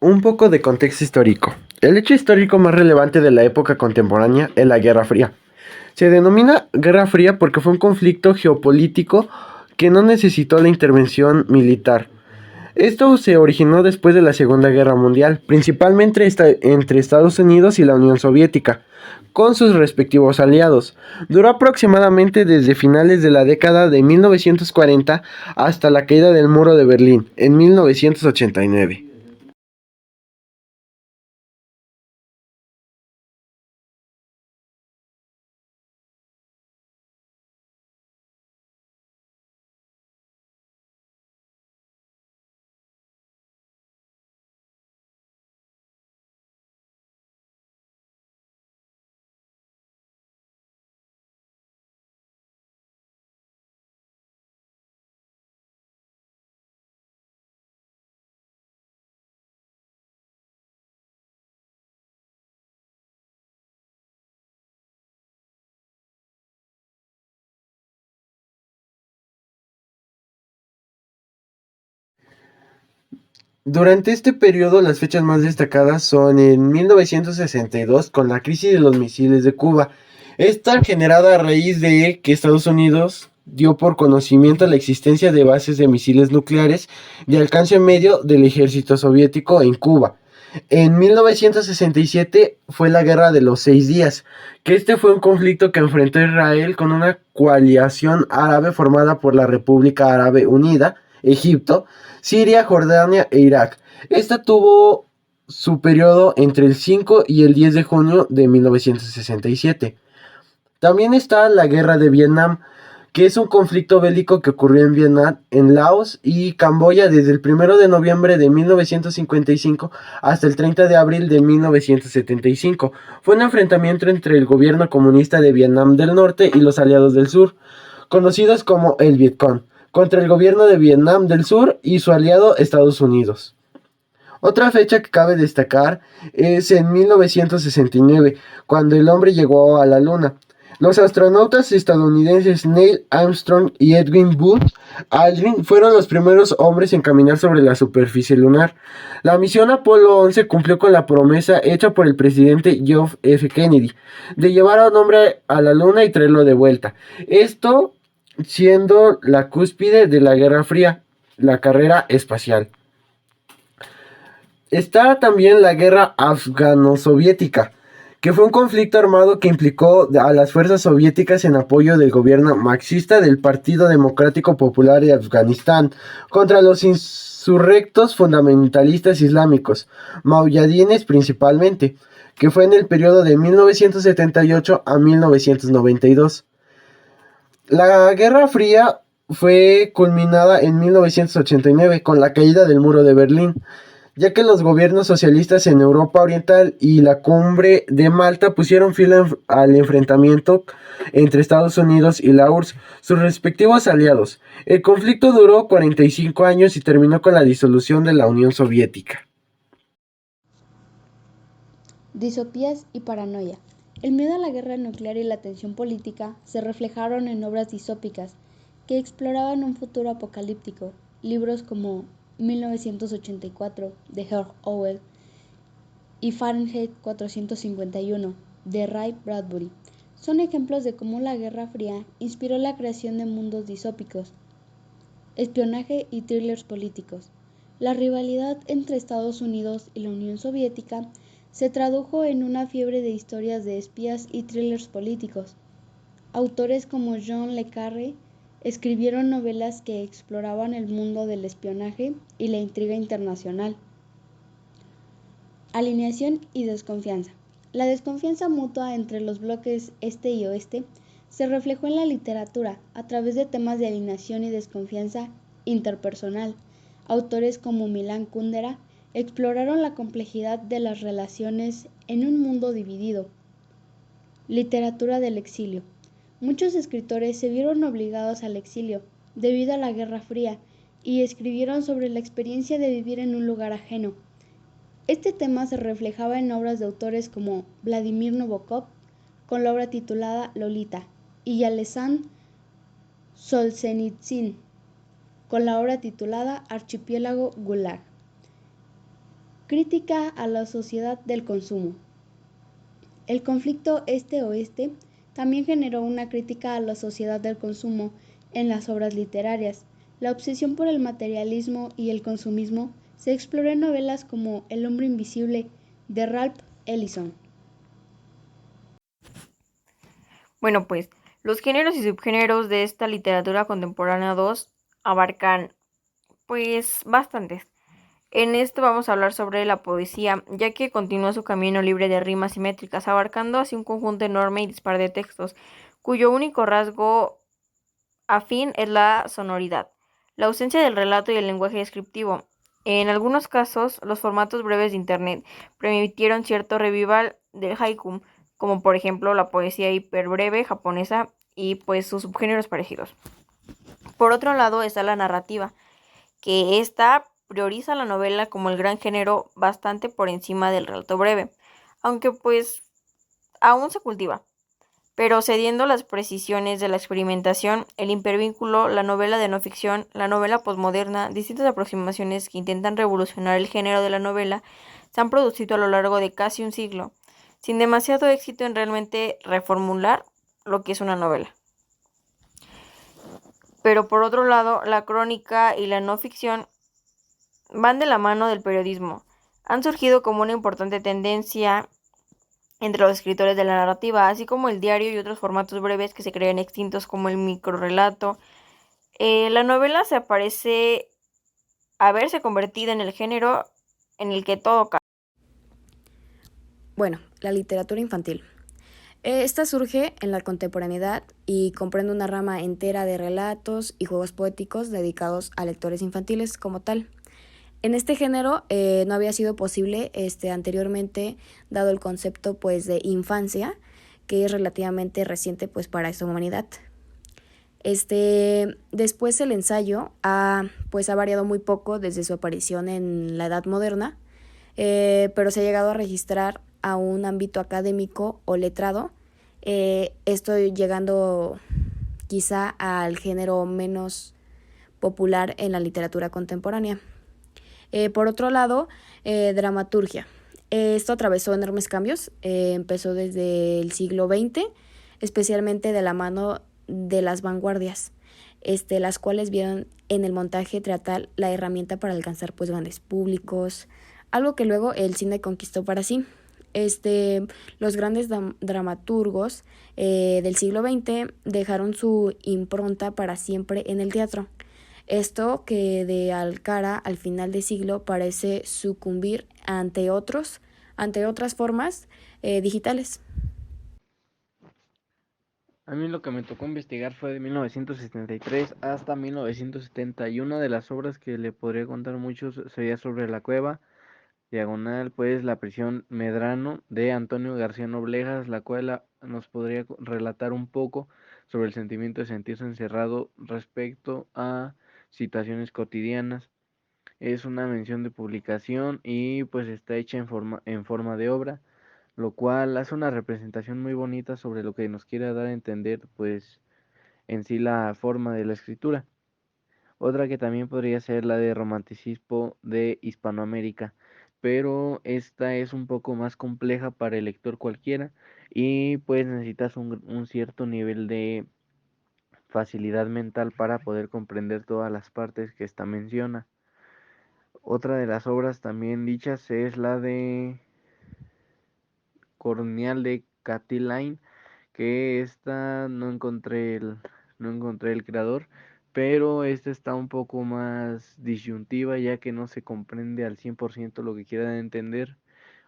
Un poco de contexto histórico. El hecho histórico más relevante de la época contemporánea es la Guerra Fría. Se denomina Guerra Fría porque fue un conflicto geopolítico que no necesitó la intervención militar. Esto se originó después de la Segunda Guerra Mundial, principalmente entre Estados Unidos y la Unión Soviética, con sus respectivos aliados. Duró aproximadamente desde finales de la década de 1940 hasta la caída del muro de Berlín en 1989. Durante este periodo, las fechas más destacadas son en 1962 con la crisis de los misiles de Cuba. Esta generada a raíz de que Estados Unidos dio por conocimiento la existencia de bases de misiles nucleares de alcance medio del ejército soviético en Cuba. En 1967 fue la Guerra de los 6 días, que este fue un conflicto que enfrentó a Israel con una coalición árabe formada por la República Árabe Unida, Egipto, Siria, Jordania e Irak. Esta tuvo su periodo entre el 5 y el 10 de junio de 1967. También está la Guerra de Vietnam, que es un conflicto bélico que ocurrió en Vietnam, en Laos y Camboya desde el 1 de noviembre de 1955 hasta el 30 de abril de 1975. Fue un enfrentamiento entre el gobierno comunista de Vietnam del Norte y los aliados del sur, conocidos como el Vietcong, contra el gobierno de Vietnam del Sur y su aliado Estados Unidos. Otra fecha que cabe destacar es en 1969, cuando el hombre llegó a la Luna. Los astronautas estadounidenses Neil Armstrong y Edwin Buzz Aldrin fueron los primeros hombres en caminar sobre la superficie lunar. La misión Apolo 11 cumplió con la promesa hecha por el presidente John F. Kennedy de llevar a un hombre a la Luna y traerlo de vuelta. Esto siendo la cúspide de la Guerra Fría, la carrera espacial. Está también la guerra afgano-soviética, que fue un conflicto armado que implicó a las fuerzas soviéticas en apoyo del gobierno marxista del Partido Democrático Popular de Afganistán contra los insurrectos fundamentalistas islámicos, mauyadines principalmente, que fue en el periodo de 1978 a 1992. La Guerra Fría fue culminada en 1989 con la caída del muro de Berlín, ya que los gobiernos socialistas en Europa Oriental y la Cumbre de Malta pusieron fin al enfrentamiento entre Estados Unidos y la URSS, sus respectivos aliados. El conflicto duró 45 años y terminó con la disolución de la Unión Soviética. Disopías y paranoia. El miedo a la guerra nuclear y la tensión política se reflejaron en obras disópicas que exploraban un futuro apocalíptico. Libros como 1984 de George Orwell y Fahrenheit 451 de Ray Bradbury son ejemplos de cómo la Guerra Fría inspiró la creación de mundos disópicos, espionaje y thrillers políticos. La rivalidad entre Estados Unidos y la Unión Soviética se tradujo en una fiebre de historias de espías y thrillers políticos. Autores como John le Carré escribieron novelas que exploraban el mundo del espionaje y la intriga internacional. Alineación y desconfianza. La desconfianza mutua entre los bloques este y oeste se reflejó en la literatura a través de temas de alineación y desconfianza interpersonal. Autores como Milan Kundera exploraron la complejidad de las relaciones en un mundo dividido. Literatura del exilio. Muchos escritores se vieron obligados al exilio debido a la Guerra Fría y escribieron sobre la experiencia de vivir en un lugar ajeno. Este tema se reflejaba en obras de autores como Vladimir Nabokov, con la obra titulada Lolita, y Alexandr Solzhenitsyn, con la obra titulada Archipiélago Gulag. Crítica a la sociedad del consumo. El conflicto este-oeste también generó una crítica a la sociedad del consumo en las obras literarias. La obsesión por el materialismo y el consumismo se explora en novelas como El hombre invisible de Ralph Ellison. Bueno, pues los géneros y subgéneros de esta literatura contemporánea 2 abarcan pues bastantes. En esto vamos a hablar sobre la poesía, ya que continúa su camino libre de rimas simétricas, abarcando así un conjunto enorme y dispar de textos, cuyo único rasgo afín es la sonoridad, la ausencia del relato y el lenguaje descriptivo. En algunos casos, los formatos breves de Internet permitieron cierto revival del haiku, como por ejemplo la poesía hiperbreve japonesa y pues sus subgéneros parecidos. Por otro lado está la narrativa, que esta prioriza la novela como el gran género bastante por encima del relato breve, aunque pues aún se cultiva. Pero cediendo las precisiones de la experimentación, el hipervínculo, la novela de no ficción, la novela posmoderna, distintas aproximaciones que intentan revolucionar el género de la novela, se han producido a lo largo de casi un siglo, sin demasiado éxito en realmente reformular lo que es una novela. Pero por otro lado, la crónica y la no ficción van de la mano del periodismo. Han surgido como una importante tendencia entre los escritores de la narrativa, así como el diario y otros formatos breves que se creen extintos como el microrrelato. La novela se parece haberse convertido en el género en el que todo cabe. Bueno, la literatura infantil. Esta surge en la contemporaneidad y comprende una rama entera de relatos y juegos poéticos dedicados a lectores infantiles como tal. En este género no había sido posible anteriormente, dado el concepto pues de infancia, que es relativamente reciente pues para esta humanidad. Después el ensayo ha variado muy poco desde su aparición en la Edad Moderna, pero se ha llegado a registrar a un ámbito académico o letrado, esto llegando quizá al género menos popular en la literatura contemporánea. Por otro lado, dramaturgia. Esto atravesó enormes cambios, empezó desde el siglo XX, especialmente de la mano de las vanguardias, las cuales vieron en el montaje teatral la herramienta para alcanzar pues grandes públicos, algo que luego el cine conquistó para sí. Los grandes dramaturgos del siglo XX dejaron su impronta para siempre en el teatro. Esto que de cara al final de siglo parece sucumbir ante otras formas digitales. A mí lo que me tocó investigar fue de 1973 hasta 1970 y una de las obras que le podría contar mucho sería sobre La Cueva, diagonal, pues La prisión Medrano de Antonio García Noblejas, la cual nos podría relatar un poco sobre el sentimiento de sentirse encerrado respecto a situaciones cotidianas. Es una mención de publicación y pues está hecha en forma de obra, lo cual hace una representación muy bonita sobre lo que nos quiere dar a entender pues en sí la forma de la escritura. Otra que también podría ser la de romanticismo de Hispanoamérica, pero esta es un poco más compleja para el lector cualquiera y pues necesitas un cierto nivel de facilidad mental para poder comprender todas las partes que esta menciona. Otra de las obras también dichas es la de Corneal de Catiline, que esta no encontré el creador, pero esta está un poco más disyuntiva ya que no se comprende al 100% lo que quieran entender,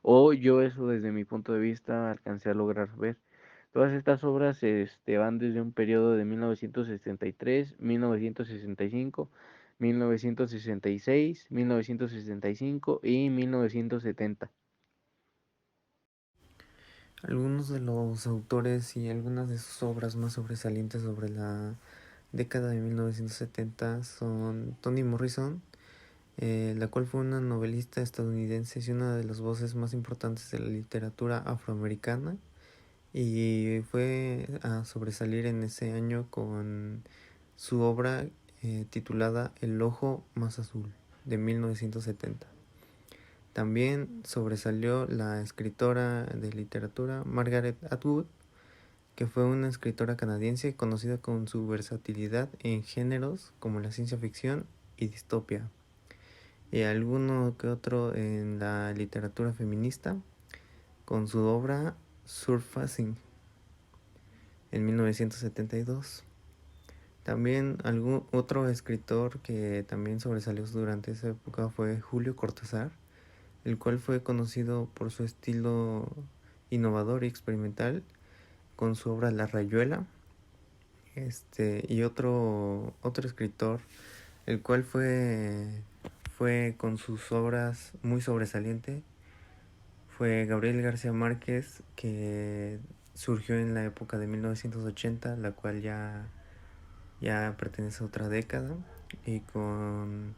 o yo eso desde mi punto de vista alcancé a lograr ver. Todas estas obras van desde un periodo de 1963, 1965, 1966, 1965 y 1970. Algunos de los autores y algunas de sus obras más sobresalientes sobre la década de 1970 son Toni Morrison, la cual fue una novelista estadounidense y una de las voces más importantes de la literatura afroamericana, y fue a sobresalir en ese año con su obra titulada El ojo más azul de 1970. También sobresalió la escritora de literatura Margaret Atwood, que fue una escritora canadiense conocida con su versatilidad en géneros como la ciencia ficción y distopia, y alguno que otro en la literatura feminista, con su obra Surfacing en 1972. También algún otro escritor que también sobresalió durante esa época fue Julio Cortázar, el cual fue conocido por su estilo innovador y experimental con su obra La Rayuela. Y otro escritor, el cual fue con sus obras muy sobresaliente, fue Gabriel García Márquez, que surgió en la época de 1980, la cual ya pertenece a otra década, y con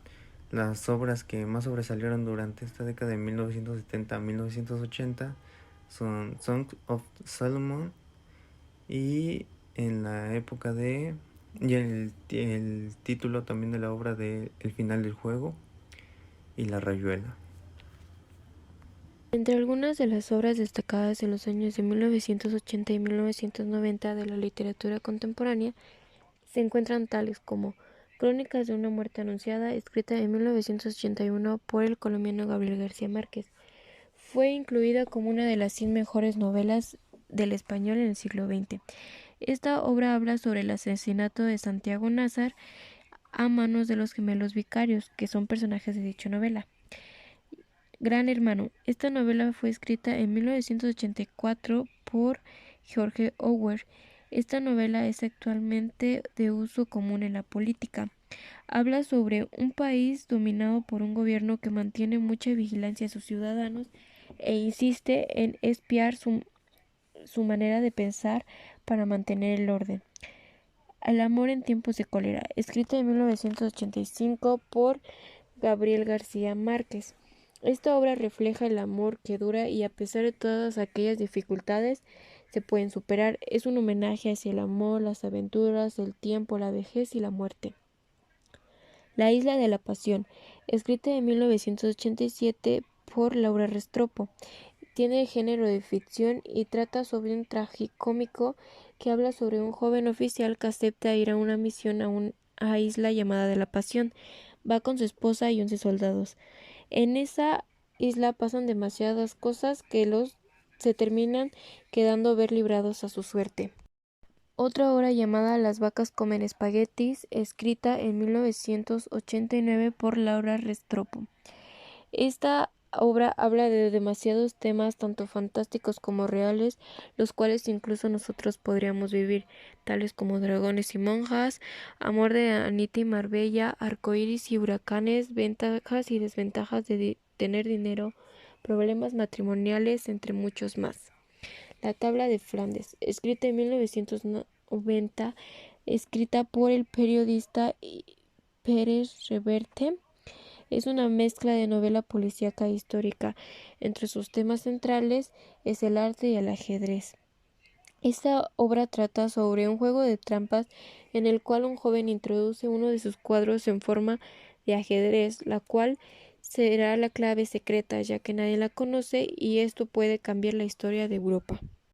las obras que más sobresalieron durante esta década de 1970 a 1980 son Song of Solomon, y en la época y el título también de la obra de El final del juego y La Rayuela. Entre algunas de las obras destacadas en los años de 1980 y 1990 de la literatura contemporánea se encuentran tales como Crónicas de una muerte anunciada, escrita en 1981 por el colombiano Gabriel García Márquez. Fue incluida como una de las 100 mejores novelas del español en el siglo XX. Esta obra habla sobre el asesinato de Santiago Nazar a manos de los gemelos vicarios, que son personajes de dicha novela. Gran Hermano. Esta novela fue escrita en 1984 por George Orwell. Esta novela es actualmente de uso común en la política. Habla sobre un país dominado por un gobierno que mantiene mucha vigilancia a sus ciudadanos e insiste en espiar su manera de pensar para mantener el orden. El amor en tiempos de cólera, escrita en 1985 por Gabriel García Márquez. Esta obra refleja el amor que dura y a pesar de todas aquellas dificultades se pueden superar. Es un homenaje hacia el amor, las aventuras, el tiempo, la vejez y la muerte. La isla de la pasión, escrita en 1987 por Laura Restrepo. Tiene género de ficción y trata sobre un tragicómico que habla sobre un joven oficial que acepta ir a una misión a una isla llamada de la Pasión. Va con su esposa y 11 soldados. En esa isla pasan demasiadas cosas que se terminan quedando ver librados a su suerte. Otra obra llamada Las vacas comen espaguetis, escrita en 1989 por Laura Restrepo. Esta obra habla de demasiados temas, tanto fantásticos como reales, los cuales incluso nosotros podríamos vivir, tales como dragones y monjas, amor de Anita y Marbella, arcoíris y huracanes, ventajas y desventajas de tener dinero, problemas matrimoniales, entre muchos más. La tabla de Flandes, escrita en 1990, escrita por el periodista Pérez Reverte. Es una mezcla de novela policíaca e histórica. Entre sus temas centrales es el arte y el ajedrez. Esta obra trata sobre un juego de trampas en el cual un joven introduce uno de sus cuadros en forma de ajedrez, la cual será la clave secreta, ya que nadie la conoce y esto puede cambiar la historia de Europa.